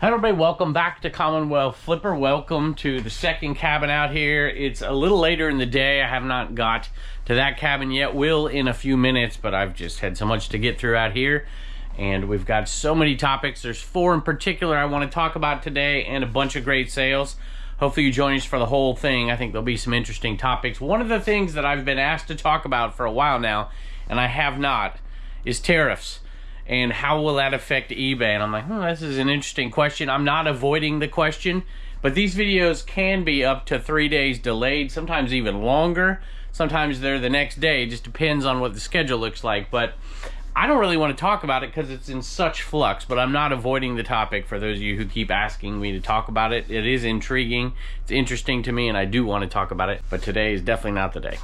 Hi everybody, welcome back to Commonwealth Flipper. Welcome to the second cabin out here. It's a little later in the day. I have not got to that cabin yet. Will in a few minutes, but I've just had so much to get through out here. And we've got so many topics. There's 4 in particular I want to talk about today and a bunch of great sales. Hopefully you join us for the whole thing. I think there'll be some interesting topics. One of the things that I've been asked to talk about for a while now, and I have not, is tariffs. And how will that affect eBay? And I'm like, this is an interesting question. I'm not avoiding the question, but these videos can be up to 3 days delayed, sometimes even longer. Sometimes they're the next day. It just depends on what the schedule looks like. But I don't really want to talk about it because it's in such flux, but I'm not avoiding the topic for those of you who keep asking me to talk about it. It is intriguing. It's interesting to me, and I do want to talk about it, but today is definitely not the day.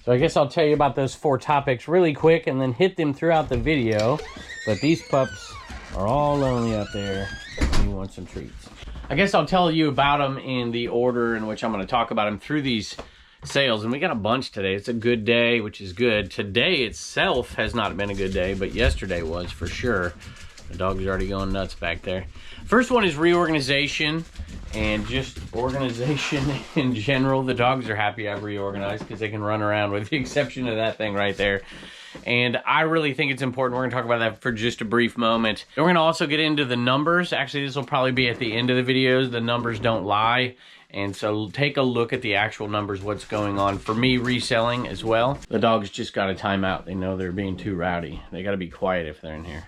So I guess I'll tell you about those 4 topics really quick and then hit them throughout the video. But these pups are all lonely out there and you want some treats. I guess I'll tell you about them in the order in which I'm going to talk about them through these sales. And we got a bunch today. It's a good day, which is good. Today itself has not been a good day, but yesterday was for sure. The dog's already going nuts back there. First one is reorganization. And just organization in general. The dogs are happy I've reorganized because they can run around with the exception of that thing right there. And I really think it's important. We're going to talk about that for just a brief moment. We're going to also get into the numbers. Actually, this will probably be at the end of the videos. The numbers don't lie. And so take a look at the actual numbers, what's going on. For me, reselling as well. The dogs just got a timeout. They know they're being too rowdy. They got to be quiet if they're in here.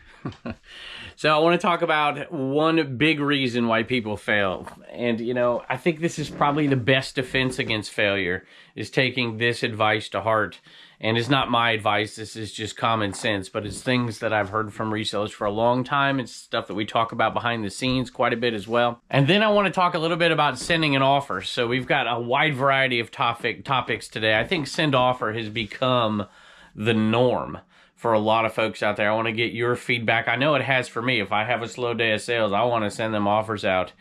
So I want to talk about one big reason why people fail. And, you know, I think this is probably the best defense against failure, is taking this advice to heart. And it's not my advice. This is just common sense, but it's things that I've heard from resellers for a long time. It's stuff that we talk about behind the scenes quite a bit as well. And then I want to talk a little bit about sending an offer. So we've got a wide variety of topics today. I think send offer has become the norm for a lot of folks out there. I want to get your feedback. I know it has for me. If I have a slow day of sales, I want to send them offers out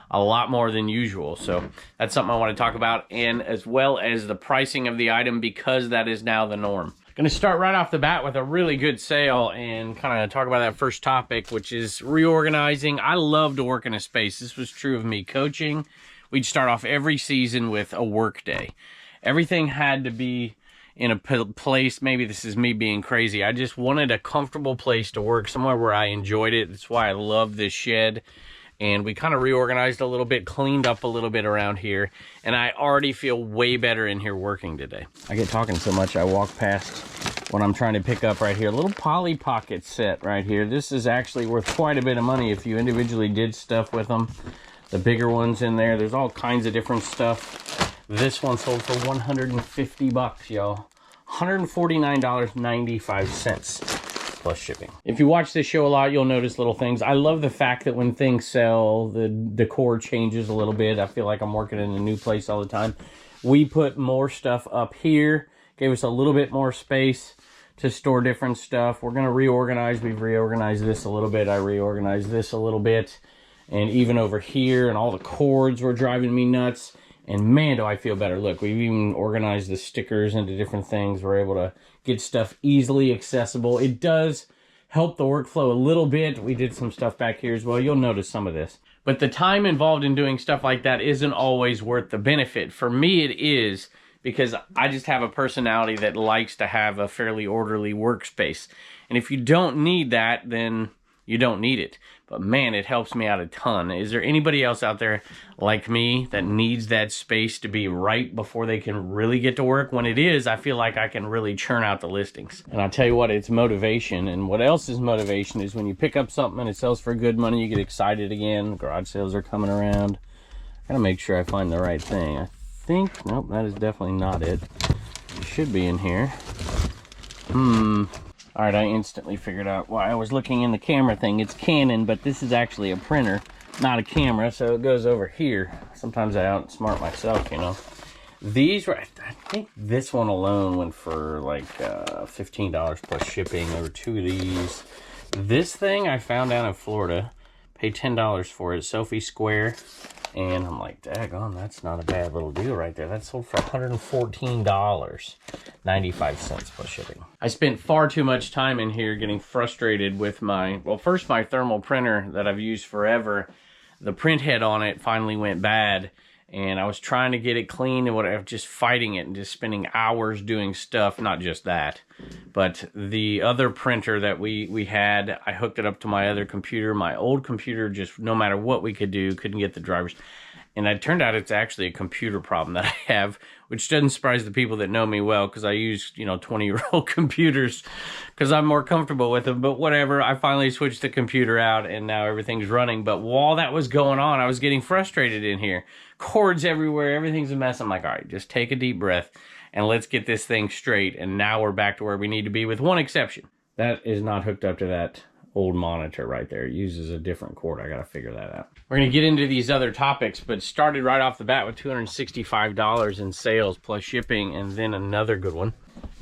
a lot more than usual. So that's something I want to talk about, and as well as the pricing of the item, because that is now the norm. I'm going to start right off the bat with a really good sale and kind of talk about that first topic, which is reorganizing. I love to work in a space. This was true of me coaching. We'd start off every season with a work day. Everything had to be in a place. Maybe this is me being crazy. I just wanted a comfortable place to work, somewhere where I enjoyed it. That's why I love this shed. And we kind of reorganized a little bit, cleaned up a little bit around here, and I already feel way better in here working today. I get talking so much I walk past what I'm trying to pick up right here. A little Polly Pocket set right here. This is actually worth quite a bit of money if you individually did stuff with them. The bigger ones in there, there's all kinds of different stuff. This one sold for 150 bucks, y'all. $149.95 plus shipping. If you watch this show a lot, you'll notice little things. I love the fact that when things sell, the decor changes a little bit. I feel like I'm working in a new place all the time. We put more stuff up here, gave us a little bit more space to store different stuff. We're going to reorganize. We've reorganized this a little bit. I reorganized this a little bit. And even over here, and all the cords were driving me nuts. And man, do I feel better. Look, we've even organized the stickers into different things. We're able to get stuff easily accessible. It does help the workflow a little bit. We did some stuff back here as well. You'll notice some of this. But the time involved in doing stuff like that isn't always worth the benefit. For me, it is, because I just have a personality that likes to have a fairly orderly workspace. And if you don't need that, then you don't need it. But man, it helps me out a ton. Is there anybody else out there like me that needs that space to be right before they can really get to work? When it is, I feel like I can really churn out the listings. And I'll tell you what, it's motivation. And what else is motivation is when you pick up something and it sells for good money, you get excited again. Garage sales are coming around. I gotta make sure I find the right thing. I think, nope, that is definitely not it. It should be in here. All right, I instantly figured out why I was looking in the camera thing. It's Canon, but this is actually a printer, not a camera, so it goes over here. Sometimes I outsmart myself, you know. These were, I think this one alone went for like $15 plus shipping. There were 2 of these. This thing I found down in Florida, Paid $10 for it, Sophie Square. And I'm like, daggone, that's not a bad little deal right there. That sold for $114, 95 cents plus shipping. I spent far too much time in here getting frustrated with my, well, first my thermal printer that I've used forever. The print head on it finally went bad. And I was trying to get it clean and whatever, just fighting it and just spending hours doing stuff. Not just that, but the other printer that we had, I hooked it up to my other computer. My old computer, just no matter what we could do, couldn't get the drivers. And it turned out it's actually a computer problem that I have, which doesn't surprise the people that know me well, because I use, 20-year-old computers because I'm more comfortable with them. But whatever, I finally switched the computer out and now everything's running. But while that was going on, I was getting frustrated in here. Cords everywhere, everything's a mess. I'm like, all right, just take a deep breath and let's get this thing straight. And now we're back to where we need to be, with one exception. That is not hooked up to that old monitor right there. It uses a different cord. I got to figure that out. We're going to get into these other topics, but started right off the bat with $265 in sales plus shipping, and then another good one.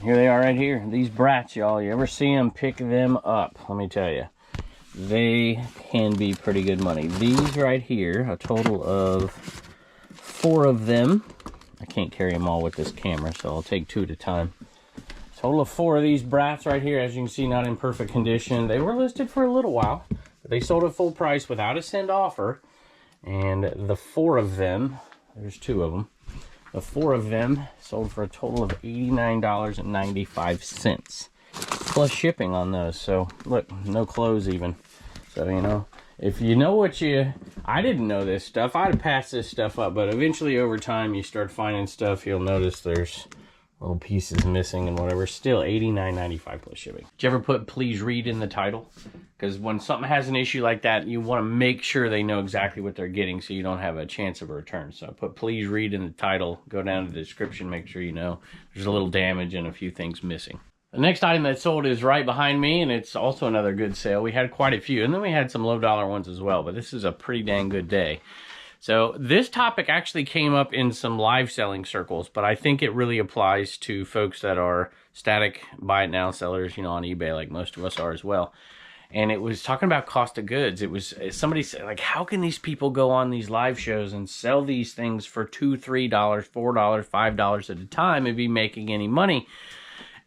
Here they are right here. These brats, y'all. You ever see them, pick them up. Let me tell you, they can be pretty good money. These right here, a total of 4 of them. I can't carry them all with this camera, so I'll take 2 at a time. Total of 4 of these brats right here. As you can see, not in perfect condition. They were listed for a little while, but they sold at full price without a send offer. And the 4 of them, there's 2 of them. The 4 of them sold for a total of $89.95 plus shipping on those. So look, no clothes even. So, if you know what I didn't know this stuff, I'd have passed this stuff up, but eventually over time you start finding stuff, you'll notice there's little pieces missing and whatever. Still $89.95 plus shipping. Did you ever put please read in the title? Because when something has an issue like that, you want to make sure they know exactly what they're getting so you don't have a chance of a return. So put please read in the title, go down to the description, make sure you know there's a little damage and a few things missing. The next item that sold is right behind me, and it's also another good sale. We had quite a few, and then we had some low dollar ones as well, but this is a pretty dang good day. So this topic actually came up in some live selling circles, but I think it really applies to folks that are static buy it now sellers, on eBay, like most of us are as well. And it was talking about cost of goods. It was, somebody said, like, how can these people go on these live shows and sell these things for $2, $3, $4, $5 at a time and be making any money?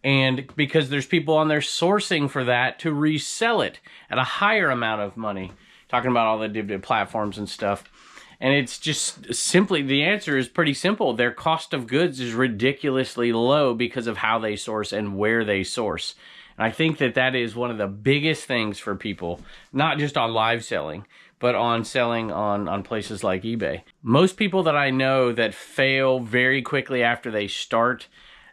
And because there's people on there sourcing for that to resell it at a higher amount of money, talking about all the different platforms and stuff. And it's just simply, the answer is pretty simple. Their cost of goods is ridiculously low because of how they source and where they source. And I think that that is one of the biggest things for people, not just on live selling, but on selling on places like eBay. Most people that I know that fail very quickly after they start,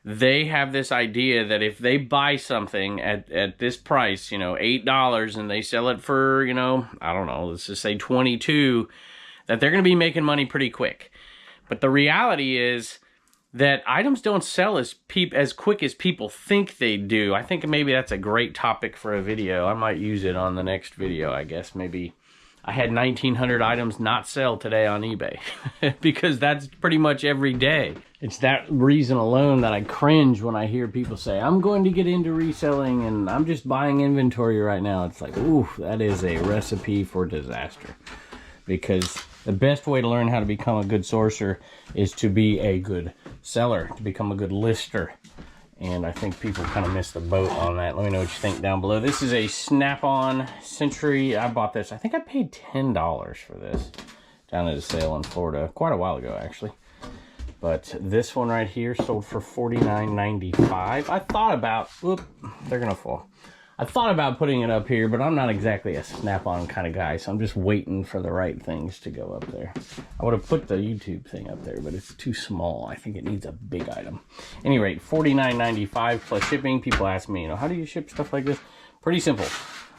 they have this idea that if they buy something at this price, $8, and they sell it for, I don't know, let's just say 22, that they're going to be making money pretty quick. But the reality is that items don't sell as quick as people think they do. I think maybe that's a great topic for a video. I might use it on the next video, I guess. Maybe I had 1,900 items not sell today on eBay because that's pretty much every day. It's that reason alone that I cringe when I hear people say, I'm going to get into reselling and I'm just buying inventory right now. It's like, ooh, that is a recipe for disaster. Because the best way to learn how to become a good sourcer is to be a good seller, to become a good lister. And I think people kind of miss the boat on that. Let me know what you think down below. This is a Snap-on Century. I bought this. I think I paid $10 for this down at a sale in Florida quite a while ago, actually. But this one right here sold for $49.95. I thought about, whoop, they're going to fall. I thought about putting it up here, but I'm not exactly a Snap-on kind of guy, so I'm just waiting for the right things to go up there. I would have put the YouTube thing up there, but it's too small. I think it needs a big item. At any rate, $49.95 plus shipping. People ask me, how do you ship stuff like this? Pretty simple.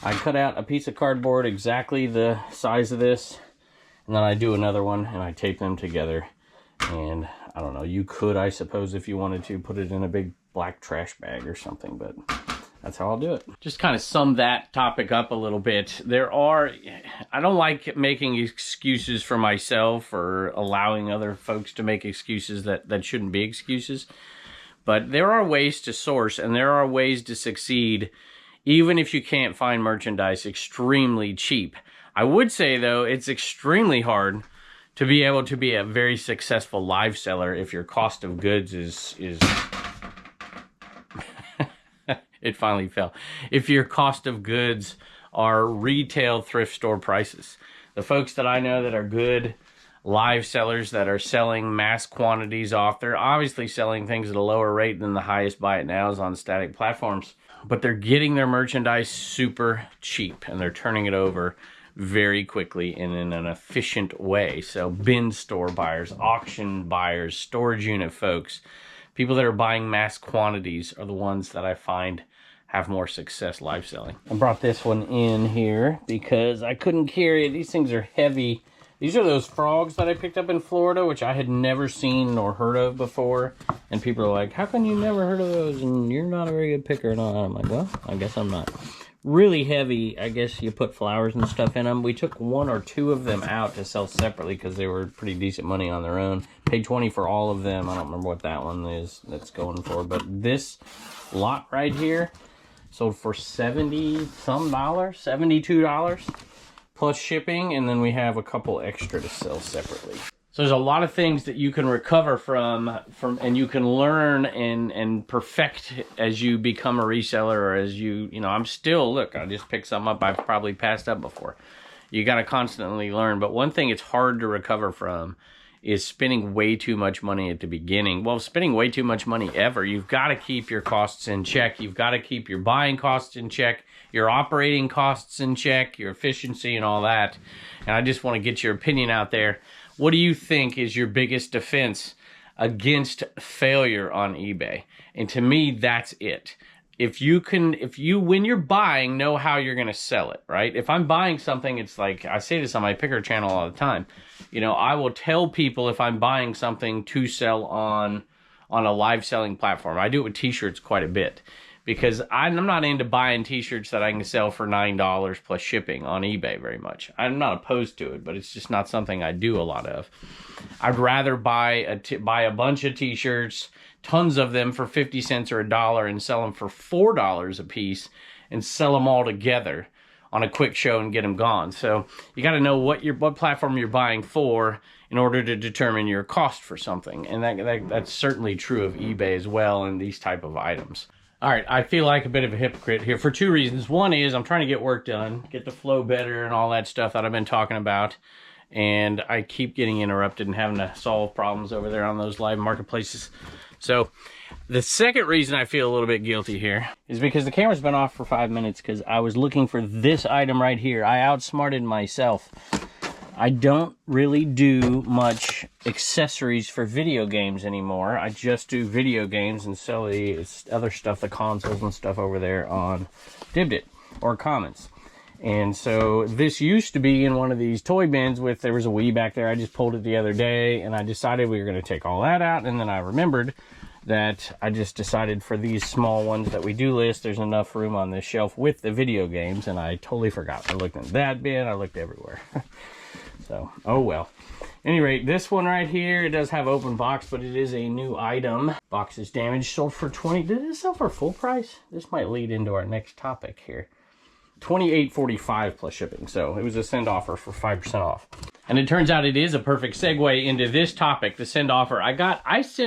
I cut out a piece of cardboard exactly the size of this, and then I do another one, and I tape them together. And I don't know, you could, I suppose, if you wanted to, put it in a big black trash bag or something, but that's how I'll do it. Just kind of sum that topic up a little bit. I don't like making excuses for myself or allowing other folks to make excuses that shouldn't be excuses. But there are ways to source and there are ways to succeed even if you can't find merchandise extremely cheap. I would say, though, it's extremely hard to be able to be a very successful live seller if your cost of goods is it finally fell. If your cost of goods are retail thrift store prices. The folks that I know that are good live sellers that are selling mass quantities off, they're obviously selling things at a lower rate than the highest buy it nows on static platforms, but they're getting their merchandise super cheap and they're turning it over very quickly and in an efficient way. So bin store buyers, auction buyers, storage unit folks, people that are buying mass quantities are the ones that I find have more success live selling. I brought this one in here because I couldn't carry it. These things are heavy. These are those frogs that I picked up in Florida, which I had never seen nor heard of before. And people are like, how come you never heard of those and you're not a very good picker? And I'm like, well, I guess I'm not. Really heavy. I guess you put flowers and stuff in them. We took 1 or 2 of them out to sell separately because they were pretty decent money on their own. Paid $20 for all of them. I don't remember what that one is that's going for. But this lot right here sold for $70-some, $72 plus shipping, and then we have a couple extra to sell separately. So there's a lot of things that you can recover from and you can learn and perfect as you become a reseller, or as you know, I'm still, look, I just picked some up I've probably passed up before. You got to constantly learn, but one thing it's hard to recover from is spending way too much money at the beginning. Well, spending way too much money ever. You've got to keep your costs in check. You've got to keep your buying costs in check, your operating costs in check, your efficiency and all that. And I just want to get your opinion out there. What do you think is your biggest defense against failure on eBay? And to me, that's it. If you, when you're buying, know how you're going to sell it, right? If I'm buying something, it's like, I say this on my picker channel all the time. You know, I will tell people if I'm buying something to sell on a live selling platform. I do it with t-shirts quite a bit because I'm not into buying t-shirts that I can sell for $9 plus shipping on eBay very much. I'm not opposed to it, but it's just not something I do a lot of. I'd rather buy a bunch of t-shirts, tons of them for 50 cents or $1, and sell them for $4 a piece and sell them all together on a quick show and get them gone. So you got to know what platform you're buying for in order to determine your cost for something. And that's certainly true of eBay as well in these type of items. All right, I feel like a bit of a hypocrite here for 2 reasons. One is I'm trying to get work done, get the flow better and all that stuff that I've been talking about. And I keep getting interrupted and having to solve problems over there on those live marketplaces. So the second reason I feel a little bit guilty here is because the camera's been off for 5 minutes because I was looking for this item right here. I outsmarted myself. I don't really do much accessories for video games anymore. I just do video games and sell the other stuff, the consoles and stuff over there on Dibdit or Commons. And so this used to be in one of these toy bins there was a Wii back there. I just pulled it the other day and I decided we were going to take all that out. And then I remembered that I just decided for these small ones that we do list, there's enough room on this shelf with the video games. And I totally forgot. I looked in that bin. I looked everywhere. So, oh well. At any rate, this one right here, it does have open box, but it is a new item. Box is damaged, sold for 20. Did it sell for full price? This might lead into our next topic here. $28.45 plus shipping. So it was a send offer for 5% off. And it turns out it is a perfect segue into this topic, the send offer.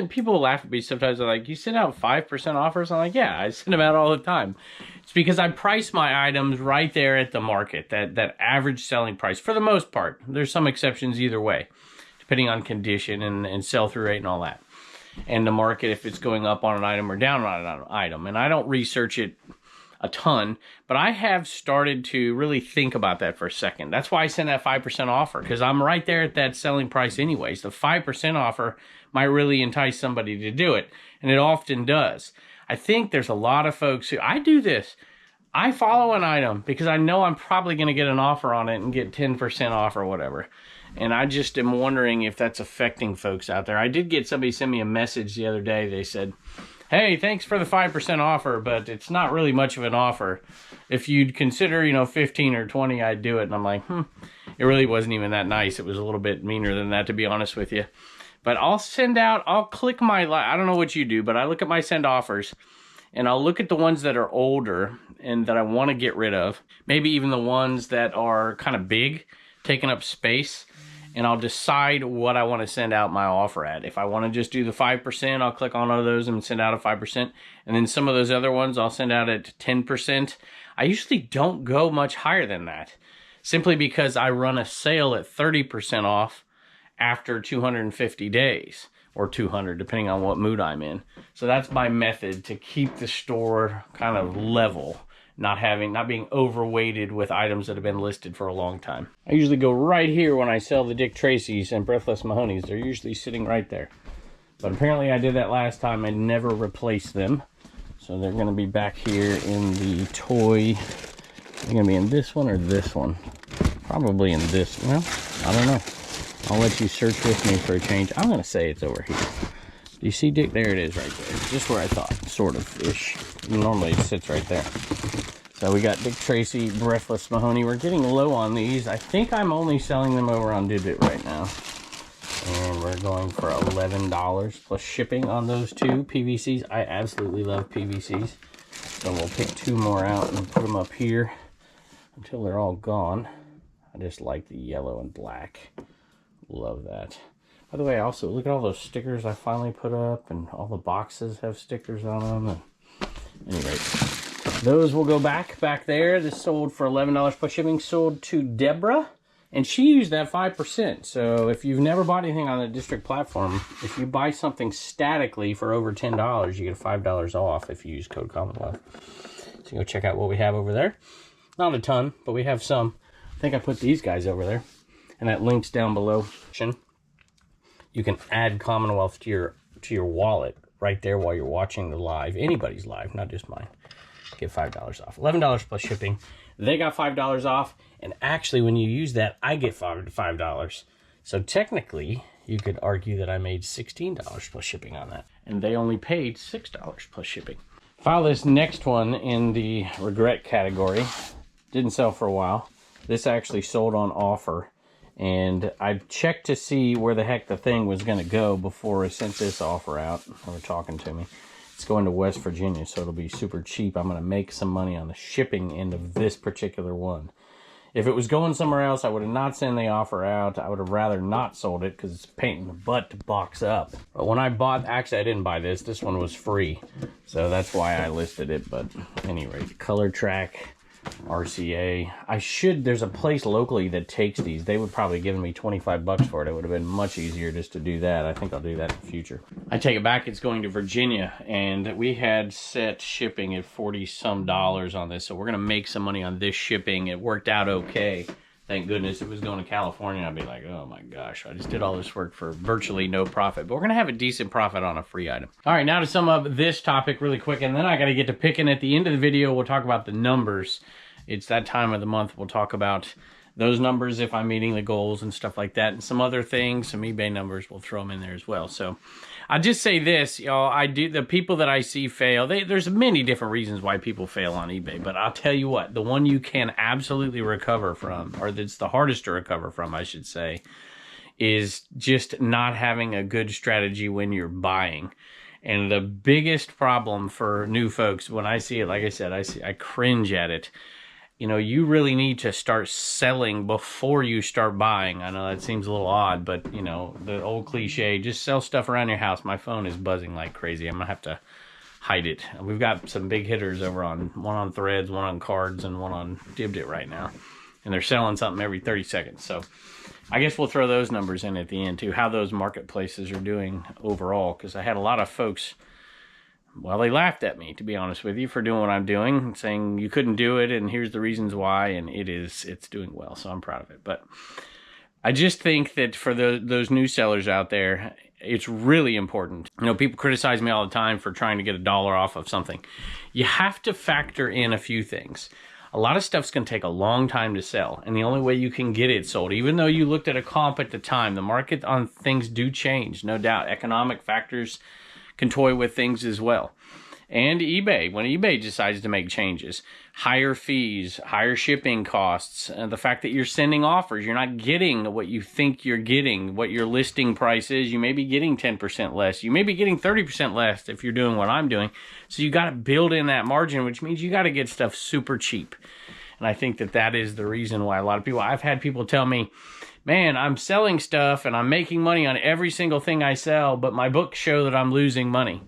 People laugh at me sometimes. They're like, you send out 5% offers? I'm like, yeah, I send them out all the time. It's because I price my items right there at the market, that average selling price for the most part. There's some exceptions either way, depending on condition and sell-through rate and all that. And the market, if it's going up on an item or down on an item. And I don't research it a ton, but I have started to really think about that for a second. That's why I send that 5% offer, because I'm right there at that selling price anyways. The 5% offer might really entice somebody to do it, and it often does. I think there's a lot of folks who, I do this. I follow an item because I know I'm probably going to get an offer on it and get 10% off or whatever. And I just am wondering if that's affecting folks out there. I did get somebody send me a message the other day. They said, hey, thanks for the 5% offer, but it's not really much of an offer. If you'd consider, 15 or 20, I'd do it. And I'm like, it really wasn't even that nice. It was a little bit meaner than that, to be honest with you. But I'll click I don't know what you do, but I look at my send offers. and I'll look at the ones that are older and that I want to get rid of, maybe even the ones that are kind of big, taking up space, and I'll decide what I want to send out my offer at. If I want to just do the 5%, I'll click on one of those and send out a 5%. And then some of those other ones I'll send out at 10%. I usually don't go much higher than that, simply because I run a sale at 30% off after 250 days, or 200, depending on what mood I'm in. So that's my method to keep the store kind of level, not being overweighted with items that have been listed for a long time. I usually go right here when I sell the Dick Tracys and Breathless Mahonies. They're usually sitting right there. But apparently I did that last time. I never replaced them. So they're gonna be back here in the toy. They're gonna be in this one or this one. Probably in this, well, I don't know. I'll let you search with me for a change. I'm gonna say it's over here. Do you see Dick? There it is right there. Just where I thought, sort of-ish. Normally it sits right there. So we got Dick Tracy, Breathless Mahoney. We're getting low on these. I think I'm only selling them over on Didbit right now. And we're going for $11 plus shipping on those two PVCs. I absolutely love PVCs. So we'll pick two more out and put them up here until they're all gone. I just like the yellow and black. Love that. By the way, also look at all those stickers I finally put up, and all the boxes have stickers on them. And anyway, those will go back there. This sold for $11 plus shipping. Sold to Deborah, and she used that 5%. So if you've never bought anything on the District platform, if you buy something statically for over $10, you get $5 off if you use code Commonwealth. So go check out what we have over there. Not a ton, but we have some. I think I put these guys over there, and that link's down below. You can add Commonwealth to your wallet right there while you're watching the live. Anybody's live, not just mine. Get $5 off. $11 plus shipping. They got $5 off, and actually when you use that, I get $5. So technically, you could argue that I made $16 plus shipping on that, and they only paid $6 plus shipping. File this next one in the regret category. Didn't sell for a while. This actually sold on offer, and I checked to see where the heck the thing was going to go before I sent this offer out. They were talking to me. It's going to West Virginia, so it'll be super cheap. I'm going to make some money on the shipping end of this particular one. If it was going somewhere else, I would have not sent the offer out. I would have rather not sold it because it's a pain in the butt to box up. But when I bought, actually I didn't buy this. This one was free, so that's why I listed it. But anyway, Color Track, RCA. There's a place locally that takes these. They would probably give me 25 bucks for it. It would have been much easier just to do that. I think I'll do that in the future. I take it back, it's going to Virginia, and we had set shipping at 40 some dollars on this, so we're gonna make some money on this shipping. It worked out okay. Thank goodness. If it was going to California, I'd be like, oh my gosh, I just did all this work for virtually no profit. But we're gonna have a decent profit on a free item. All right, now to sum up this topic really quick, and then I gotta get to picking. At the end of the video, we'll talk about the numbers. It's that time of the month. We'll talk about those numbers if I'm meeting the goals and stuff like that, and some other things, some eBay numbers. We'll throw them in there as well. So I'll just say this, y'all. The people that I see fail, there's many different reasons why people fail on eBay, but I'll tell you what, the one you can absolutely recover from, or that's the hardest to recover from, I should say, is just not having a good strategy when you're buying. And the biggest problem for new folks, when I see it, like I said, I cringe at it. You really need to start selling before you start buying. I know that seems a little odd, but, the old cliche, just sell stuff around your house. My phone is buzzing like crazy. I'm going to have to hide it. We've got some big hitters over one on Threads, one on Cards, and one on Dibdit right now. And they're selling something every 30 seconds. So I guess we'll throw those numbers in at the end, too, how those marketplaces are doing overall. Because I had a lot of folks... Well, they laughed at me, to be honest with you, for doing what I'm doing, saying you couldn't do it, and here's the reasons why, and it's doing well, so I'm proud of it. But I just think that for those new sellers out there, it's really important. People criticize me all the time for trying to get $1 off of something. You have to factor in a few things. A lot of stuff's going to take a long time to sell, and the only way you can get it sold, even though you looked at a comp at the time, the market on things do change, no doubt. Economic factors can toy with things as well. And eBay, when eBay decides to make changes, higher fees, higher shipping costs, and the fact that you're sending offers, you're not getting what you think you're getting, what your listing price is. You may be getting 10% less. You may be getting 30% less if you're doing what I'm doing. So you got to build in that margin, which means you got to get stuff super cheap. And I think that that is the reason why a lot of people, I've had people tell me, man, I'm selling stuff and I'm making money on every single thing I sell, but my books show that I'm losing money.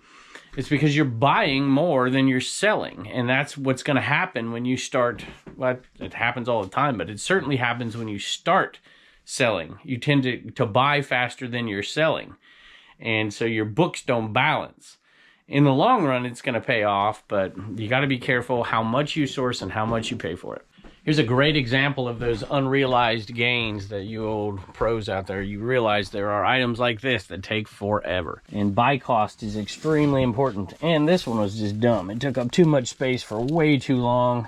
It's because you're buying more than you're selling. And that's what's going to happen when you start. Well, it happens all the time, but it certainly happens when you start selling. You tend to buy faster than you're selling. And so your books don't balance. In the long run, it's going to pay off, but you got to be careful how much you source and how much you pay for it. Here's a great example of those unrealized gains that you old pros out there, you realize there are items like this that take forever. And buy cost is extremely important. And this one was just dumb. It took up too much space for way too long.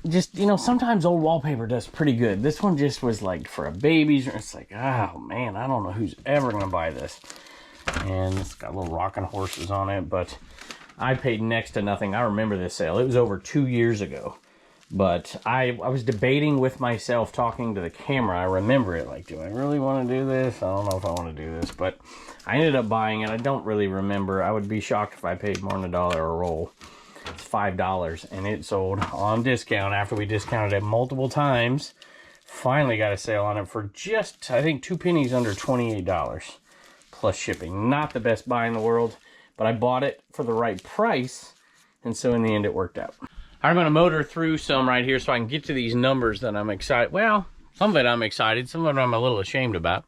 Just, you know, sometimes old wallpaper does pretty good. This one just was like for a baby's. It's like, oh man, I don't know who's ever going to buy this. And it's got little rocking horses on it, but I paid next to nothing. I remember this sale. It was over 2 years ago. But I was debating with myself, talking to the camera. I remember it, like, do I really want to do this? I don't know if I want to do this, but I ended up buying it. I don't really remember. I would be shocked if I paid more than $1 a roll. It's $5, and it sold on discount after we discounted it multiple times. Finally got a sale on it for just, I think, 2 pennies under $28 plus shipping. Not the best buy in the world, but I bought it for the right price, and so in the end it worked out. I'm going to motor through some right here so I can get to these numbers that I'm excited. Well, some of it I'm excited, some of it I'm a little ashamed about.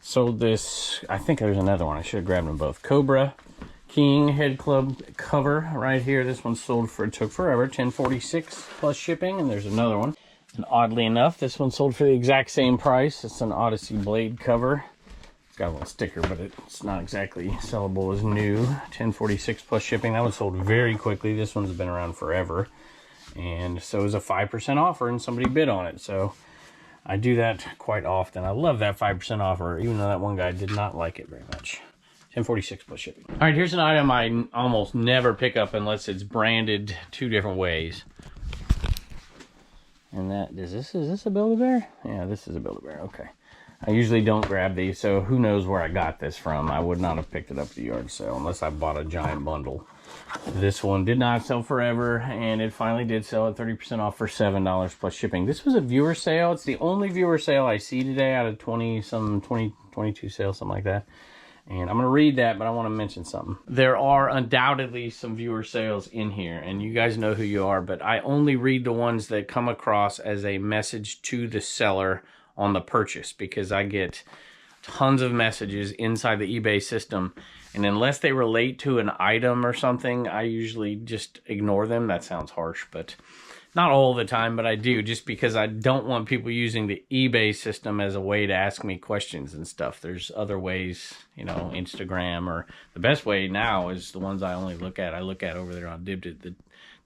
So this, I think there's another one. I should have grabbed them both. Cobra King Head Club cover right here. This one sold for, it took forever, $10.46 plus shipping. And there's another one. And oddly enough, this one sold for the exact same price. It's an Odyssey Blade cover. It's got a little sticker, but it's not exactly sellable as new. $10.46 plus shipping. That one sold very quickly. This one's been around forever. And so it was a 5% offer and somebody bid on it. So I do that quite often. I love that 5% offer, even though that one guy did not like it very much. $10.46 plus shipping. All right, here's an item I almost never pick up unless it's branded 2 different ways. And that, is this a Build-A-Bear? Yeah, this is a Build-A-Bear, okay. I usually don't grab these, so who knows where I got this from. I would not have picked it up at the yard sale unless I bought a giant bundle. This one did not sell forever, and it finally did sell at 30% off for $7 plus shipping. This was a viewer sale. It's the only viewer sale I see today out of 22 sales, something like that. And I'm going to read that, but I want to mention something. There are undoubtedly some viewer sales in here, and you guys know who you are, but I only read the ones that come across as a message to the seller on the purchase, because I get tons of messages inside the eBay system, and unless they relate to an item or something, I usually just ignore them. That sounds harsh, but not all the time, but I do, just because I don't want people using the eBay system as a way to ask me questions and stuff. There's other ways, you know, Instagram, or the best way now is the ones I only look at. I look at over there on the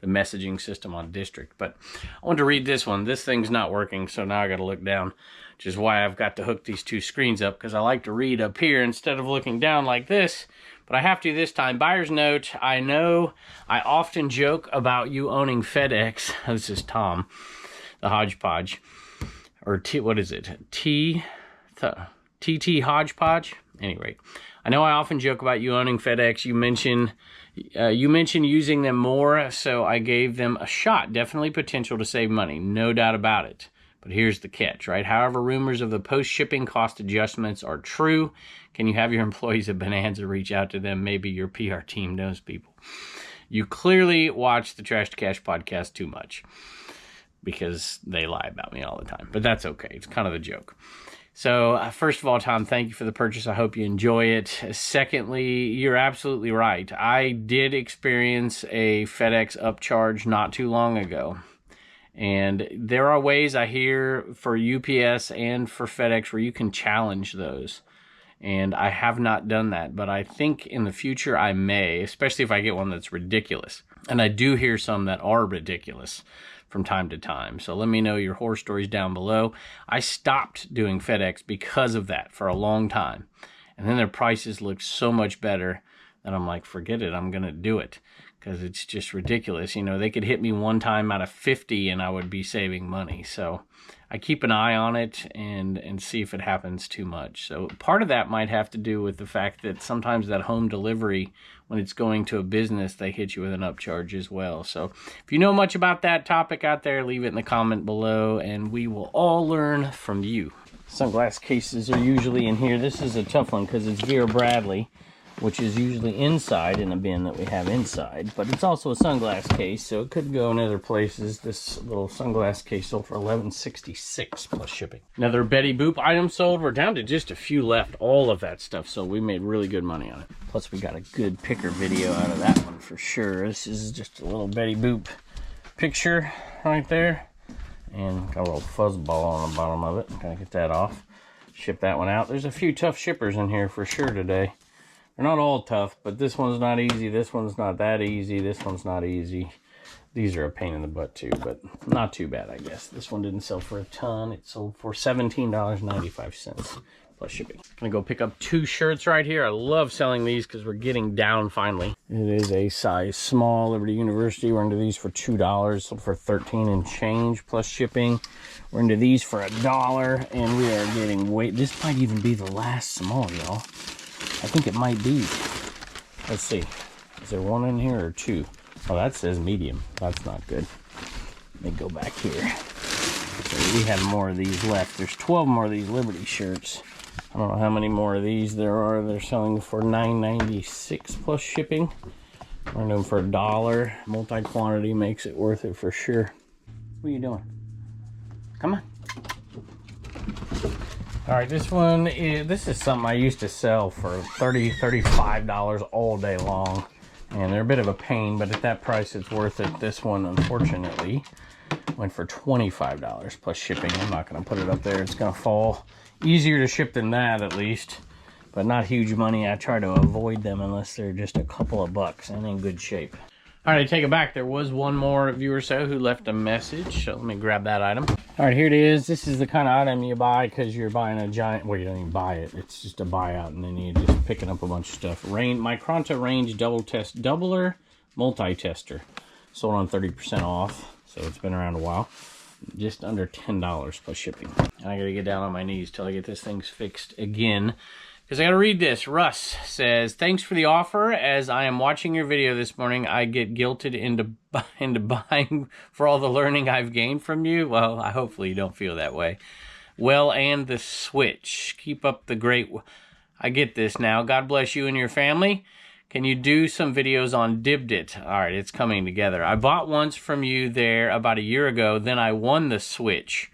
messaging system on District. But I want to read this one. This thing's not working, so now I got to look down, which is why I've got to hook these 2 screens up, because I like to read up here instead of looking down like this. But I have to this time. Buyer's note. I know I often joke about you owning FedEx. This is Tom, the Hodgepodge. Or what is it? TT Hodgepodge? Anyway, I know I often joke about you owning FedEx. You mentioned using them more, so I gave them a shot. Definitely potential to save money. No doubt about it. But here's the catch, right? However, rumors of the post-shipping cost adjustments are true. Can you have your employees at Bonanza reach out to them? Maybe your PR team knows people. You clearly watch the Trash to Cash podcast too much, because they lie about me all the time. But that's okay. It's kind of a joke. So, first of all, Tom, thank you for the purchase. I hope you enjoy it. Secondly, you're absolutely right. I did experience a FedEx upcharge not too long ago. And there are ways I hear for UPS and for FedEx where you can challenge those. And I have not done that, but I think in the future I may, especially if I get one that's ridiculous. And I do hear some that are ridiculous from time to time. So let me know your horror stories down below. I stopped doing FedEx because of that for a long time. And then their prices looked so much better that I'm like, forget it, I'm going to do it. because it's just ridiculous. You know, they could hit me one time out of 50 and I would be saving money. So I keep an eye on it and see if it happens too much. So part of that might have to do with the fact that sometimes that home delivery, when it's going to a business, they hit you with an upcharge as well. So if you know much about that topic out there, leave it in the comment below and we will all learn from you. Sunglass cases are usually in here. This is a tough one because it's Vera Bradley, which is usually inside in a bin that we have inside, but it's also a sunglass case, so it could go in other places. This little sunglass case sold for $11.66 plus shipping. Another Betty Boop item sold. We're down to just a few left, all of that stuff, so we made really good money on it. Plus we got a good picker video out of that one for sure. This is just a little Betty Boop picture right there, and got a little fuzz ball on the bottom of it. Gotta get that off. Ship that one out. There's a few tough shippers in here for sure today. They're not all tough, but this one's not easy. This one's not that easy. This one's not easy. These are a pain in the butt too, but not too bad, I guess. This one didn't sell for a ton. It sold for $17.95 plus shipping. I'm gonna go pick up 2 shirts right here. I love selling these because we're getting down finally. It is a size small, Liberty University. We're into these for $2, sold for 13 and change plus shipping. We're into these for $1, and we are getting way, this might even be the last small, y'all. I think it might be. Let's see. Is there one in here or 2? Oh, that says medium. That's not good. Let me go back here. So we have more of these left. There's 12 more of these Liberty shirts. I don't know how many more of these there are. They're selling for $9.96 plus shipping. We're doing for $1. Multi-quantity makes it worth it for sure. What are you doing? Come on. All right, this is something I used to sell for $30, $35 all day long. And they're a bit of a pain, but at that price, it's worth it. This one, unfortunately, went for $25 plus shipping. I'm not gonna put it up there. It's gonna fall. Easier to ship than that, at least, but not huge money. I try to avoid them unless they're just a couple of bucks and in good shape. All right, I take it back. There was one more viewer so who left a message, so let me grab that item. All right, here it is. This is the kind of item you buy because you're buying a giant, well, you don't even buy it. It's just a buyout, and then you're just picking up a bunch of stuff. Micronta Range Double Test Doubler Multi-Tester. Sold on 30% off, so it's been around a while. Just under $10 plus shipping. And I gotta get down on my knees till I get this thing fixed again, because I gotta read this. Russ says, thanks for the offer. As I am watching your video this morning, I get guilted into buying for all the learning I've gained from you. Well, hopefully you don't feel that way. Well, and the switch. Keep up the great... I get this now. God bless you and your family. Can you do some videos on Dibdit? All right, it's coming together. I bought once from you there about a year ago. Then I won the Switch.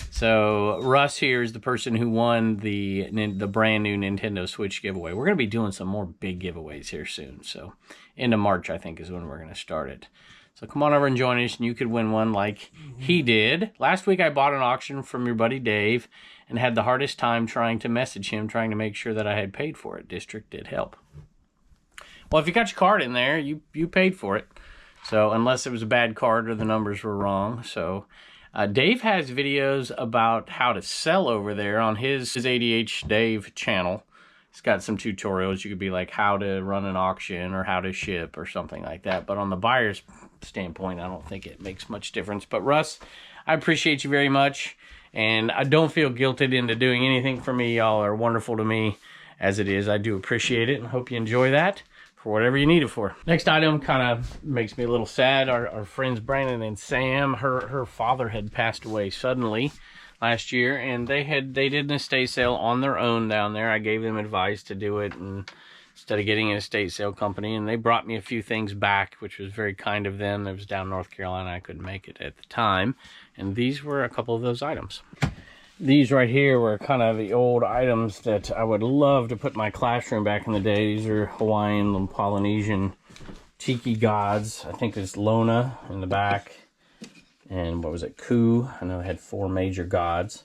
So Russ here is the person who won the brand new Nintendo Switch giveaway. We're going to be doing some more big giveaways here soon. So end of March, I think, is when we're going to start it. So come on over and join us, and you could win one like he did. Last week, I bought an auction from your buddy Dave and had the hardest time trying to message him, trying to make sure that I had paid for it. District did help. Well, if you got your card in there, you paid for it. So unless it was a bad card or the numbers were wrong. So Dave has videos about how to sell over there on his ADH Dave channel. He's got some tutorials. You could be like how to run an auction or how to ship or something like that. But on the buyer's standpoint, I don't think it makes much difference. But Russ, I appreciate you very much. And I don't feel guilted into doing anything for me. Y'all are wonderful to me as it is. I do appreciate it and hope you enjoy that for whatever you need it for. Next item kind of makes me a little sad. Our friends Brandon and Sam, her father had passed away suddenly last year, and they did an estate sale on their own down there. I gave them advice to do it, and instead of getting an estate sale company, and they brought me a few things back, which was very kind of them. It was down in North Carolina. I couldn't make it at the time, and these were a couple of those items. These right here were kind of the old items that I would love to put in my classroom back in the day. These are Hawaiian and Polynesian tiki gods. I think there's Lona in the back. And what was it? Ku. I know it had 4 major gods.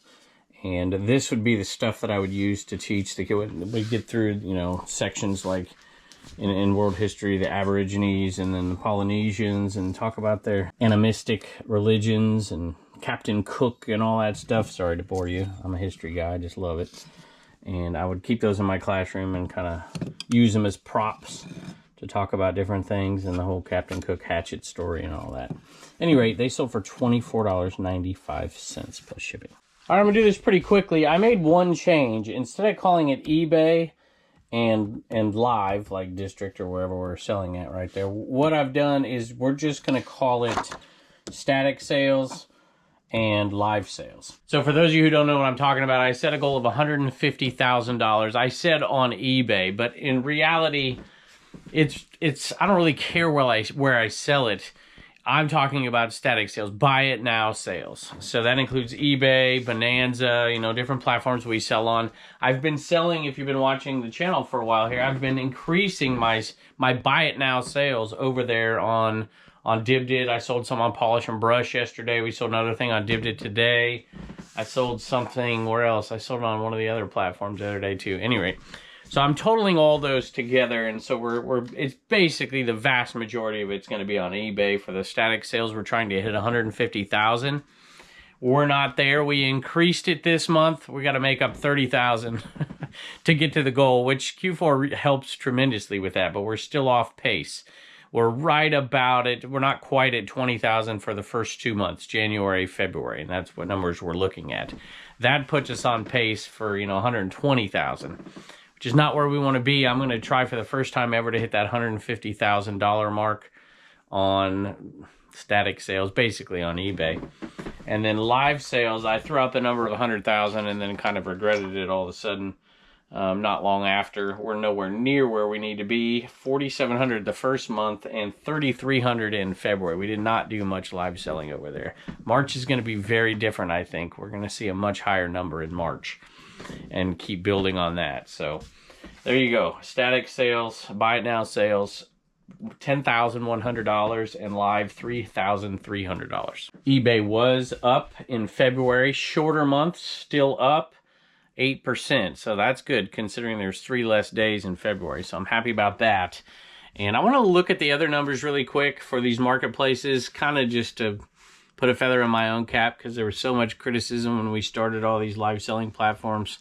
And this would be the stuff that I would use to teach. We'd get through, you know, sections like in world history, the Aborigines and then the Polynesians, and talk about their animistic religions and Captain Cook and all that stuff. Sorry to bore you. I'm a history guy. I just love it. And I would keep those in my classroom and kind of use them as props to talk about different things and the whole Captain Cook hatchet story and all that. At any rate, they sold for $24.95 plus shipping. All right, I'm gonna do this pretty quickly. I made one change. Instead of calling it eBay and live, like district or wherever we're selling at right there, what I've done is we're just gonna call it static sales and live sales. So for those of you who don't know what I'm talking about, I set a goal of $150,000. I said on eBay, but in reality, it's I don't really care where I sell it. I'm talking about static sales, buy it now sales. So that includes eBay, Bonanza, you know, different platforms we sell on. I've been selling, if you've been watching the channel for a while here, I've been increasing my buy it now sales over there on Dibdit. I sold some on Polish and Brush yesterday. We sold another thing on Dibdit today. I sold something, where else? I sold it on one of the other platforms the other day too. Anyway, so I'm totaling all those together, and so it's basically the vast majority of it's going to be on eBay. For the static sales, we're trying to hit 150,000. We're not there. We increased it this month. We got to make up 30,000 to get to the goal, which Q4 helps tremendously with that, but we're still off pace. We're right about it. We're not quite at 20,000 for the first 2 months, January, February, and that's what numbers we're looking at. That puts us on pace for, 120,000. Which is not where we want to be. I'm going to try for the first time ever to hit that $150,000 mark on static sales, basically on eBay. And then live sales, I threw out the number of 100,000 and then kind of regretted it all of a sudden. Not long after. We're nowhere near where we need to be. 4,700 the first month and 3,300 in February. We did not do much live selling over there. March is going to be very different, I think. We're going to see a much higher number in March and keep building on that. So there you go. Static sales, buy it now sales, $10,100 and live $3,300. eBay was up in February. Shorter month, still up 8%. So that's good considering there's 3 less days in February. So I'm happy about that. And I want to look at the other numbers really quick for these marketplaces, kind of just to put a feather in my own cap, because there was so much criticism when we started all these live selling platforms.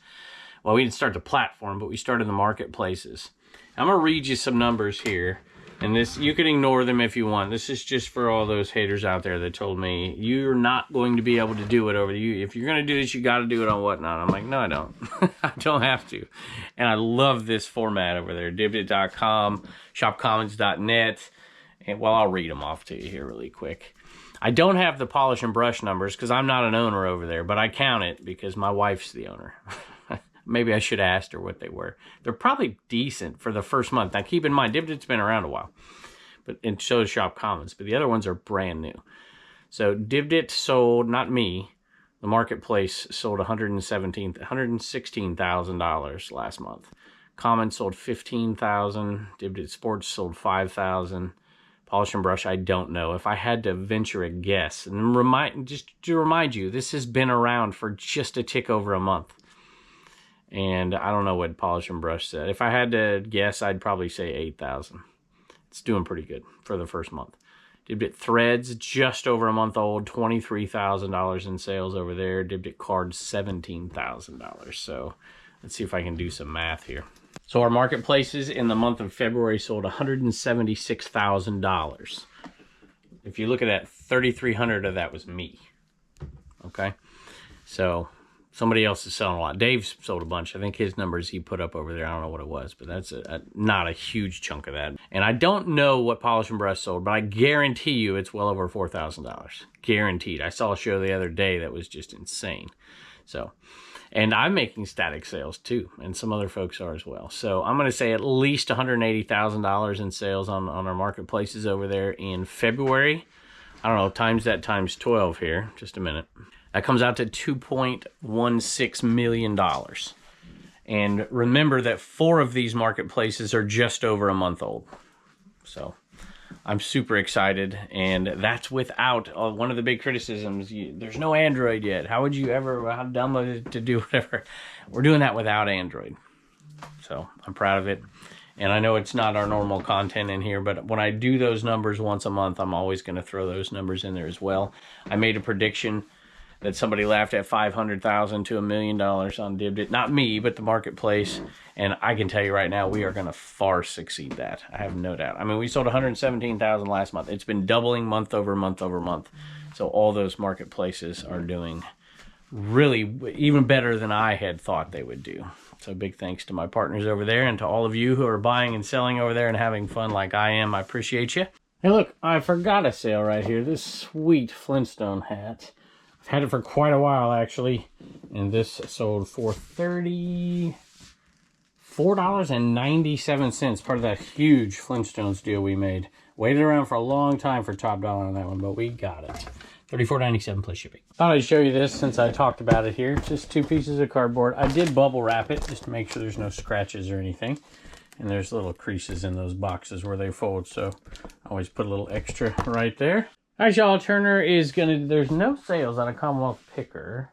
Well, we didn't start the platform, but we started the marketplaces. I'm going to read you some numbers here, and this, you can ignore them if you want. This is just for all those haters out there that told me, you're not going to be able to do it over you. If you're going to do this, you got to do it on Whatnot. I'm like, no, I don't. I don't have to. And I love this format over there, Dibdit.com, shopcommons.net. And well, I'll read them off to you here really quick. I don't have the Polish and Brush numbers because I'm not an owner over there, but I count it because my wife's the owner. Maybe I should have asked her what they were. They're probably decent for the first month. Now, keep in mind, Dibdit's been around a while, and so is Shop Commons, but the other ones are brand new. So Dibdit sold, not me, the marketplace sold $116,000 last month. Commons sold $15,000. Dibdit Sports sold $5,000. Polish and Brush, I don't know. If I had to venture a guess, and just to remind you, this has been around for just a tick over a month. And I don't know what Polish and Brush said. If I had to guess, I'd probably say 8,000. It's doing pretty good for the first month. Dibdit Threads, just over a month old, $23,000 in sales over there. Dibdit Cards, $17,000. So let's see if I can do some math here. So our marketplaces in the month of February sold $176,000. If you look at that, 3,300 of that was me. Okay, so somebody else is selling a lot. Dave's sold a bunch. I think his numbers he put up over there, I don't know what it was, but that's not a huge chunk of that. And I don't know what Polish and Brush sold, but I guarantee you it's well over $4,000. Guaranteed. I saw a show the other day that was just insane. So, and I'm making static sales too, and some other folks are as well. So I'm going to say at least $180,000 in sales on our marketplaces over there in February. I don't know, times that times 12 here. Just a minute. That comes out to $2.16 million. And remember that 4 of these marketplaces are just over a month old. So I'm super excited, and that's without one of the big criticisms. There's no Android yet. How would you ever, how dumb was it to do whatever? We're doing that without Android. So I'm proud of it. And I know it's not our normal content in here, but when I do those numbers once a month, I'm always going to throw those numbers in there as well. I made a prediction that somebody laughed at $500,000 to $1 million on Dibdit. Not me, but the marketplace. And I can tell you right now, we are going to far succeed that. I have no doubt. I mean, we sold 117,000 last month. It's been doubling month over month over month. So all those marketplaces are doing really even better than I had thought they would do. So big thanks to my partners over there and to all of you who are buying and selling over there and having fun like I am. I appreciate you. Hey, look, I forgot a sale right here. This sweet Flintstone hat. I've had it for quite a while, actually. And this sold for $34.97. Part of that huge Flintstones deal we made. Waited around for a long time for top dollar on that one, but we got it. $34.97 plus shipping. Thought I'd show you this since I talked about it here. It's just 2 pieces of cardboard. I did bubble wrap it just to make sure there's no scratches or anything. And there's little creases in those boxes where they fold, so I always put a little extra right there. All right, y'all, Turner is gonna, there's no sales on a Commonwealth picker.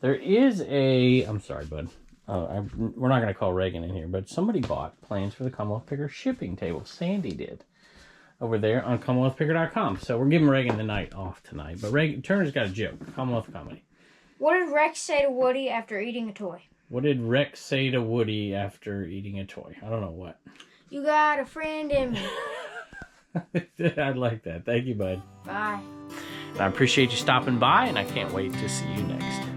There is a, I'm sorry, bud. We're not gonna call Reagan in here, but somebody bought plans for the Commonwealth picker shipping table. Sandy did. Over there on CommonwealthPicker.com. So we're giving Reagan the night off tonight. But Turner's got a joke. Commonwealth comedy. What did Rex say to Woody after eating a toy? What did Rex say to Woody after eating a toy? I don't know what. You got a friend in me. I like that. Thank you, bud. Bye. And I appreciate you stopping by, and I can't wait to see you next.